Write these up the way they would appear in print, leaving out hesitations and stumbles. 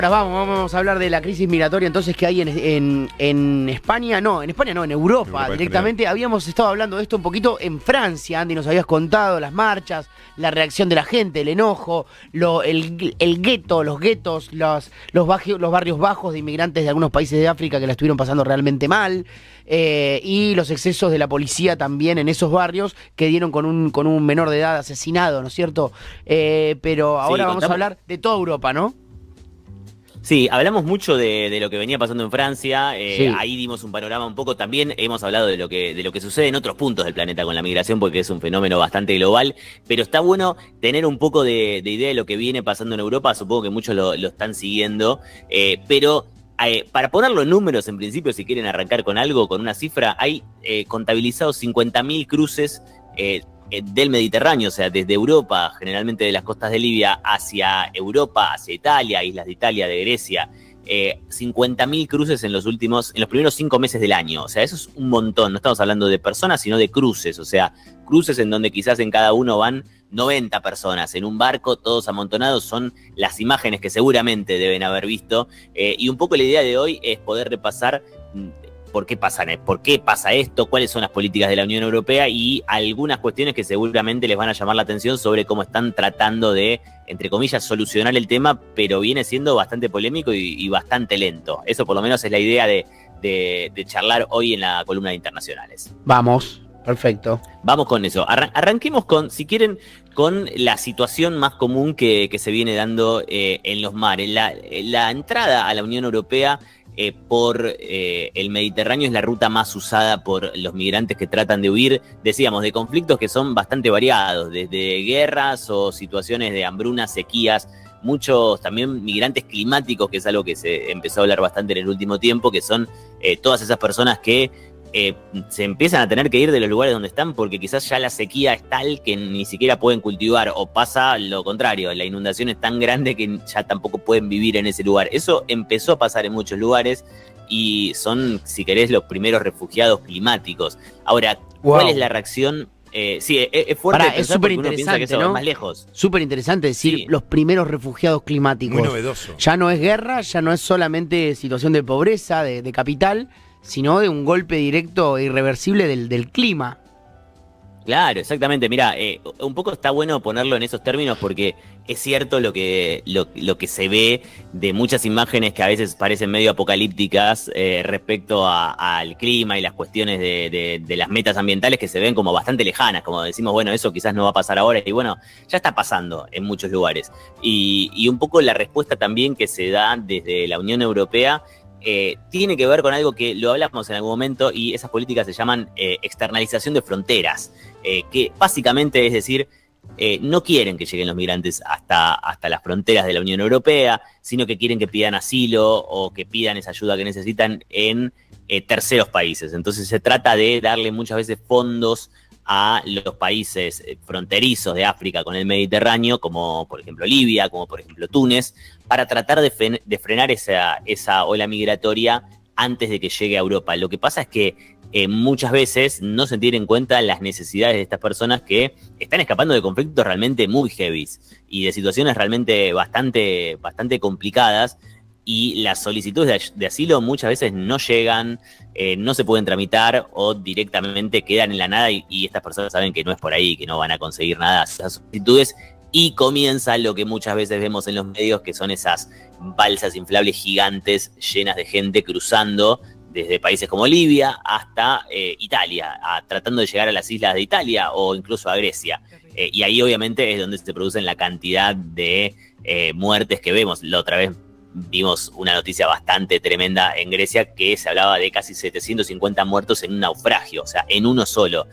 Ahora vamos a hablar de la crisis migratoria entonces que hay en España, no, en Europa directamente. Habíamos estado hablando de esto un poquito en Francia, Andy, nos habías contado las marchas, la reacción de la gente, el enojo, el gueto, los guetos, los barrios bajos de inmigrantes de algunos países de África que la estuvieron pasando realmente mal, y los excesos de la policía también en esos barrios que dieron con un menor de edad asesinado, ¿no es cierto? Pero ahora vamos a hablar de toda Europa, ¿no? Sí, hablamos mucho de lo que venía pasando en Francia, Sí. ahí dimos un panorama un poco, también hemos hablado de lo que sucede en otros puntos del planeta con la migración, porque es un fenómeno bastante global, pero está bueno tener un poco de idea de lo que viene pasando en Europa, supongo que muchos lo están siguiendo, pero para ponerlo en números, en principio, si quieren arrancar con algo, con una cifra, hay contabilizados 50.000 cruces del Mediterráneo, o sea, desde Europa, generalmente de las costas de Libia, hacia Europa, hacia Italia, islas de Italia, de Grecia, 50.000 cruces en los primeros 5 meses del año. O sea, eso es un montón. No estamos hablando de personas, sino de cruces. O sea, cruces en donde quizás en cada uno van 90 personas en un barco, todos amontonados. Son las imágenes que seguramente deben haber visto. Y un poco la idea de hoy es poder repasar por qué pasa esto, cuáles son las políticas de la Unión Europea y algunas cuestiones que seguramente les van a llamar la atención sobre cómo están tratando de, entre comillas, solucionar el tema, pero viene siendo bastante polémico y bastante lento. Eso por lo menos es la idea de charlar hoy en la columna de Internacionales. Vamos, perfecto. Vamos con eso. Arranquemos si quieren, con la situación más común que se viene dando en los mares. La entrada a la Unión Europea por el Mediterráneo es la ruta más usada por los migrantes que tratan de huir, decíamos, de conflictos que son bastante variados, desde guerras o situaciones de hambrunas, sequías, muchos también migrantes climáticos, que es algo que se empezó a hablar bastante en el último tiempo, que son todas esas personas que se empiezan a tener que ir de los lugares donde están porque quizás ya la sequía es tal que ni siquiera pueden cultivar, o pasa lo contrario, la inundación es tan grande que ya tampoco pueden vivir en ese lugar. Eso empezó a pasar en muchos lugares y son, si querés, los primeros refugiados climáticos. Ahora, ¿cuál es la reacción? Sí, es fuerte. Es súper interesante, ¿no? Más lejos. Súper interesante decir sí. Los primeros refugiados climáticos. Muy novedoso. Ya no es guerra, ya no es solamente situación de pobreza, de capital, sino de un golpe directo e irreversible del clima. Claro, exactamente. Mirá, un poco está bueno ponerlo en esos términos porque es cierto lo que se ve de muchas imágenes que a veces parecen medio apocalípticas respecto al clima y las cuestiones de las metas ambientales que se ven como bastante lejanas, como decimos, bueno, eso quizás no va a pasar ahora, y bueno, ya está pasando en muchos lugares. Y un poco la respuesta también que se da desde la Unión Europea tiene que ver con algo que lo hablamos en algún momento, y esas políticas se llaman externalización de fronteras, que básicamente es decir, no quieren que lleguen los migrantes hasta las fronteras de la Unión Europea, sino que quieren que pidan asilo o que pidan esa ayuda que necesitan en terceros países. Entonces se trata de darle muchas veces fondos a los países fronterizos de África con el Mediterráneo, como por ejemplo Libia, como por ejemplo Túnez, para tratar de frenar esa ola migratoria antes de que llegue a Europa. Lo que pasa es que muchas veces no se tienen en cuenta las necesidades de estas personas que están escapando de conflictos realmente muy heavies y de situaciones realmente bastante complicadas, y las solicitudes de asilo muchas veces no llegan, no se pueden tramitar o directamente quedan en la nada, y estas personas saben que no es por ahí, que no van a conseguir nada esas solicitudes, y comienza lo que muchas veces vemos en los medios, que son esas balsas inflables gigantes llenas de gente cruzando desde países como Libia hasta Italia, tratando de llegar a las islas de Italia o incluso a Grecia. Y ahí obviamente es donde se producen la cantidad de muertes que vemos. La otra vez vimos una noticia bastante tremenda en Grecia, que se hablaba de casi 750 muertos en un naufragio, o sea, en uno solo.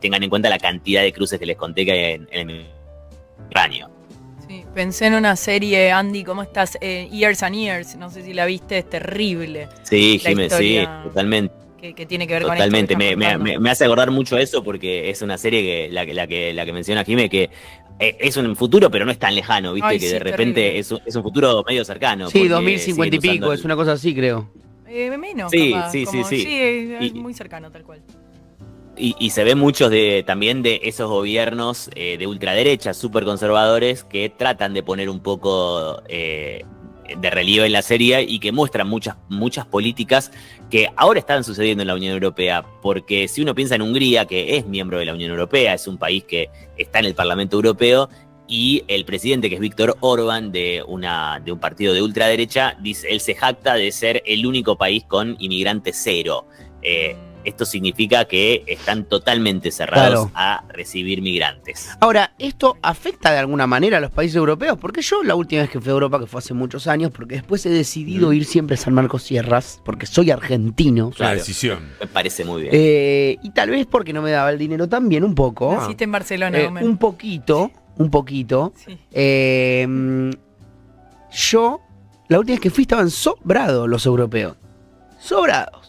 Tengan en cuenta la cantidad de cruces que les conté que hay en el Mediterráneo. Sí, pensé en una serie, Andy, ¿cómo estás? Years and Years, no sé si la viste, es terrible. Sí, Jiménez, sí, totalmente. Que tiene que ver totalmente. Con esto. Totalmente, me hace acordar mucho eso porque es una serie la que menciona Jiménez, que es un futuro, pero no es tan lejano, ¿viste? Ay, que sí, de repente es un futuro medio cercano. Sí, 2050 y pico, es una cosa así, creo. Menos, sí, capaz, sí, como, sí. Es muy cercano, tal cual. Y se ven muchos también de esos gobiernos de ultraderecha, súper conservadores, que tratan de poner un poco de relieve en la serie y que muestran muchas políticas que ahora están sucediendo en la Unión Europea, porque si uno piensa en Hungría, que es miembro de la Unión Europea, es un país que está en el Parlamento Europeo, y el presidente, que es Víctor Orbán, de un partido de ultraderecha, dice, él se jacta de ser el único país con inmigrantes cero. Esto significa que están totalmente cerrados a recibir migrantes. Ahora, ¿esto afecta de alguna manera a los países europeos? Porque yo la última vez que fui a Europa, que fue hace muchos años, porque después he decidido ir siempre a San Marcos Sierras, porque soy argentino. Claro, decisión. Me parece muy bien. Y tal vez porque no me daba el dinero también, un poco. Naciste en Barcelona, Gómez. Un poquito. Sí. Yo, la última vez que fui, estaban sobrados los europeos. Sobrados.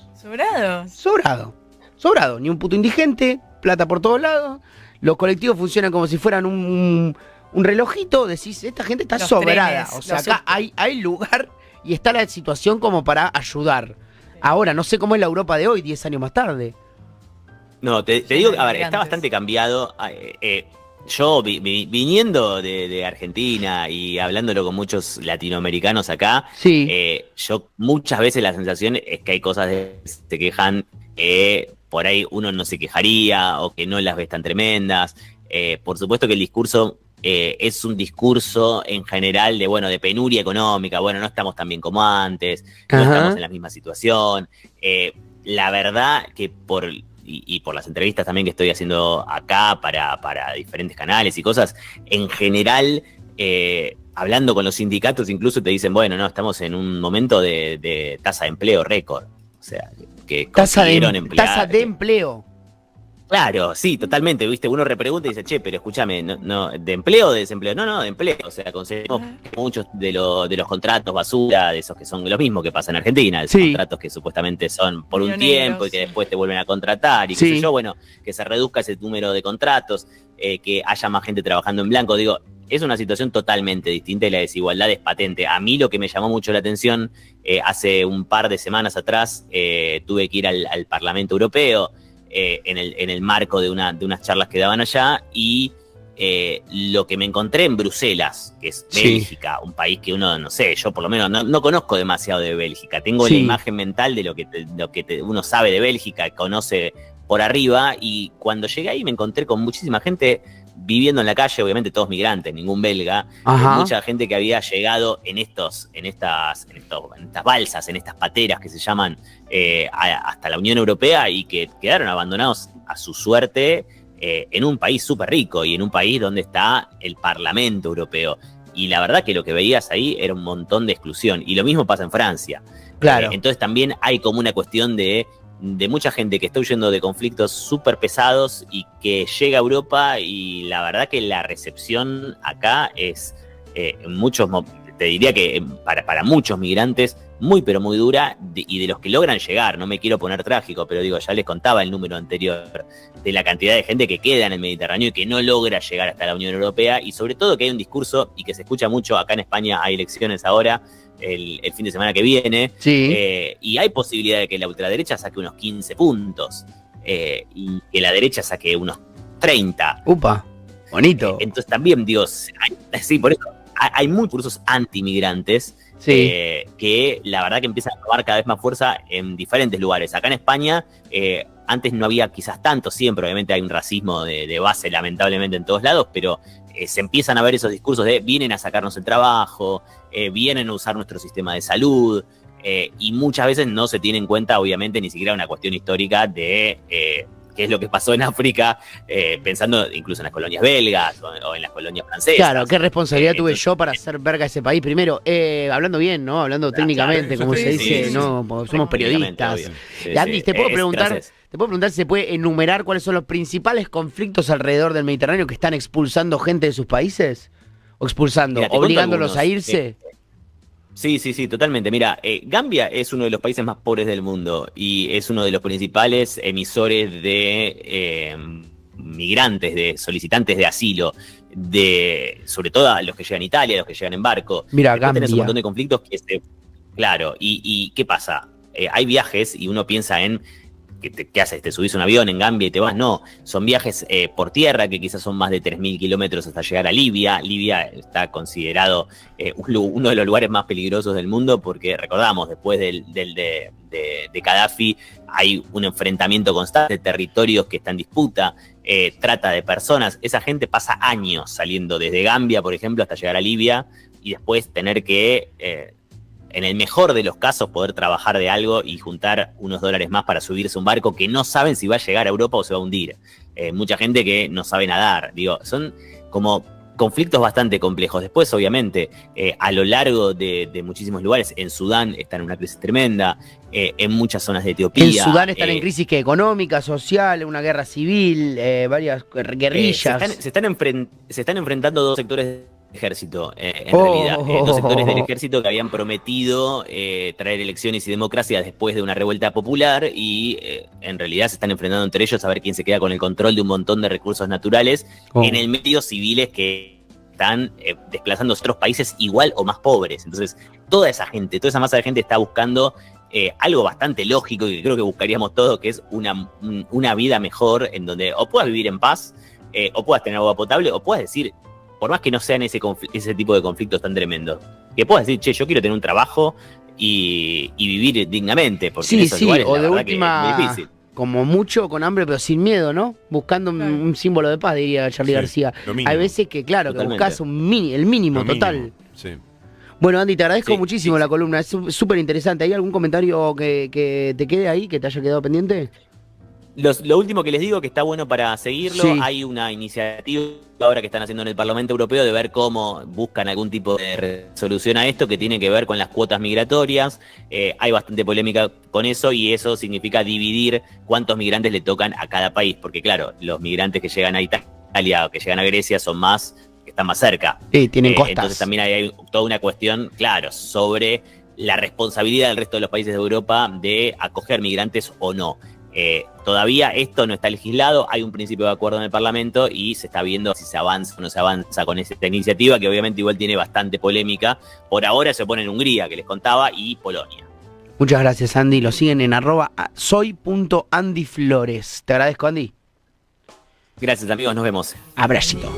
Sobrado. Ni un puto indigente, plata por todos lados. Los colectivos funcionan como si fueran un relojito. Decís, esta gente está sobrada. O sea, acá hay lugar y está la situación como para ayudar. Ahora, no sé cómo es la Europa de hoy, 10 años más tarde. No, te digo, a ver, está bastante cambiado. Yo, viniendo de Argentina y hablándolo con muchos latinoamericanos acá, yo muchas veces la sensación es que hay cosas que se quejan por ahí uno no se quejaría o que no las ves tan tremendas. Por supuesto que el discurso es un discurso en general de penuria económica, no estamos tan bien como antes, no estamos en la misma situación. La verdad que por las entrevistas también que estoy haciendo acá para diferentes canales y cosas, en general, hablando con los sindicatos, incluso te dicen, estamos en un momento de tasa de empleo récord. O sea, que consiguieron emplear. Tasa de empleo. Claro, sí, totalmente, ¿viste? Uno repregunta y dice, che, pero escúchame, no, ¿de empleo o de desempleo? No, de empleo. O sea, conseguimos muchos de los contratos basura, de esos que son lo mismo que pasa en Argentina, esos contratos que supuestamente son por un tiempo y que después te vuelven a contratar y qué sé yo, que se reduzca ese número de contratos, que haya más gente trabajando en blanco. Digo, es una situación totalmente distinta y la desigualdad es patente. A mí lo que me llamó mucho la atención, hace un par de semanas atrás, tuve que ir al Parlamento Europeo, en el marco de unas charlas que daban allá, y lo que me encontré en Bruselas, que es Bélgica, un país que uno, no sé, yo por lo menos no conozco demasiado de Bélgica, tengo la imagen mental de lo que uno sabe de Bélgica, conoce por arriba, y cuando llegué ahí me encontré con muchísima gente viviendo en la calle, obviamente todos migrantes, ningún belga, mucha gente que había llegado en estas balsas, en estas pateras que se llaman hasta la Unión Europea, y que quedaron abandonados a su suerte en un país súper rico y en un país donde está el Parlamento Europeo. Y la verdad que lo que veías ahí era un montón de exclusión. Y lo mismo pasa en Francia. Claro. Entonces también hay como una cuestión de mucha gente que está huyendo de conflictos súper pesados y que llega a Europa, y la verdad que la recepción acá es, te diría que para muchos migrantes, muy pero muy dura, y de los que logran llegar. No me quiero poner trágico, pero digo, ya les contaba el número anterior de la cantidad de gente que queda en el Mediterráneo y que no logra llegar hasta la Unión Europea, y sobre todo que hay un discurso, y que se escucha mucho acá en España, hay elecciones ahora, el fin de semana que viene, y hay posibilidad de que la ultraderecha saque unos 15 puntos, y que la derecha saque unos 30. ¡Upa! Bonito. Entonces también, Dios, por eso hay muchos discursos antimigrantes, que la verdad que empiezan a tomar cada vez más fuerza en diferentes lugares. Acá en España, antes no había quizás tanto, siempre obviamente hay un racismo de base lamentablemente en todos lados, pero se empiezan a ver esos discursos de vienen a sacarnos el trabajo, vienen a usar nuestro sistema de salud, y muchas veces no se tiene en cuenta obviamente ni siquiera una cuestión histórica de qué es lo que pasó en África, pensando incluso en las colonias belgas o en las colonias francesas. Claro, qué responsabilidad tuve yo para hacer verga ese país. Primero, hablando bien, ¿no? Hablando técnicamente, como se dice, ¿no? Somos periodistas. Andy, ¿te puedo preguntar si se puede enumerar cuáles son los principales conflictos alrededor del Mediterráneo que están expulsando gente de sus países? ¿O expulsando, obligándolos a irse? Sí, totalmente. Mira, Gambia es uno de los países más pobres del mundo y es uno de los principales emisores de migrantes, de solicitantes de asilo, sobre todo a los que llegan a Italia, a los que llegan en barco. Mira, Gambia. Tenés un montón de conflictos que claro, y ¿qué pasa? Hay viajes y uno piensa en ¿qué haces? ¿Te subís a un avión en Gambia y te vas? No, son viajes por tierra que quizás son más de 3.000 kilómetros hasta llegar a Libia. Libia está considerado uno de los lugares más peligrosos del mundo porque, recordamos, después de Gaddafi hay un enfrentamiento constante de territorios que están en disputa, trata de personas. Esa gente pasa años saliendo desde Gambia, por ejemplo, hasta llegar a Libia y después tener que... en el mejor de los casos, poder trabajar de algo y juntar unos dólares más para subirse a un barco que no saben si va a llegar a Europa o se va a hundir. Mucha gente que no sabe nadar. Digo, son como conflictos bastante complejos. Después, obviamente, a lo largo de muchísimos lugares, en Sudán están en una crisis tremenda, en muchas zonas de Etiopía. En Sudán están en crisis económica, social, una guerra civil, varias guerrillas. Se están enfrentando dos sectores ejército, en realidad. Dos sectores del ejército que habían prometido traer elecciones y democracia después de una revuelta popular y en realidad se están enfrentando entre ellos a ver quién se queda con el control de un montón de recursos naturales en el medio, civiles que están desplazando a otros países igual o más pobres. Entonces, toda esa masa de gente está buscando algo bastante lógico y que creo que buscaríamos todos, que es una vida mejor en donde o puedas vivir en paz, o puedas tener agua potable, o puedas decir, por más que no sean ese tipo de conflictos tan tremendos, que puedas decir, che, yo quiero tener un trabajo y vivir dignamente, porque en esos lugares o la de verdad última, que es difícil. como mucho, con hambre, pero sin miedo, ¿no? Buscando un símbolo de paz, diría Charly García. Hay veces que, claro, Totalmente. que buscas el mínimo total. Sí. Bueno, Andy, te agradezco muchísimo la sí. columna, es súper interesante. ¿Hay algún comentario que te quede ahí, que te haya quedado pendiente? Lo último que les digo, que está bueno para seguirlo, Sí. hay una iniciativa ahora que están haciendo en el Parlamento Europeo de ver cómo buscan algún tipo de resolución a esto que tiene que ver con las cuotas migratorias. Hay bastante polémica con eso y eso significa dividir cuántos migrantes le tocan a cada país, porque claro, los migrantes que llegan a Italia o que llegan a Grecia son más, que están más cerca. Sí, tienen costas. Entonces también hay toda una cuestión, claro, sobre la responsabilidad del resto de los países de Europa de acoger migrantes o no. Todavía esto no está legislado, hay un principio de acuerdo en el Parlamento y se está viendo si se avanza o no se avanza con esta iniciativa, que obviamente igual tiene bastante polémica. Por ahora se opone en Hungría, que les contaba, y Polonia. Muchas gracias, Andy. Lo siguen en @soy.andyflores. Te agradezco, Andy. Gracias, amigos, nos vemos. Abracito.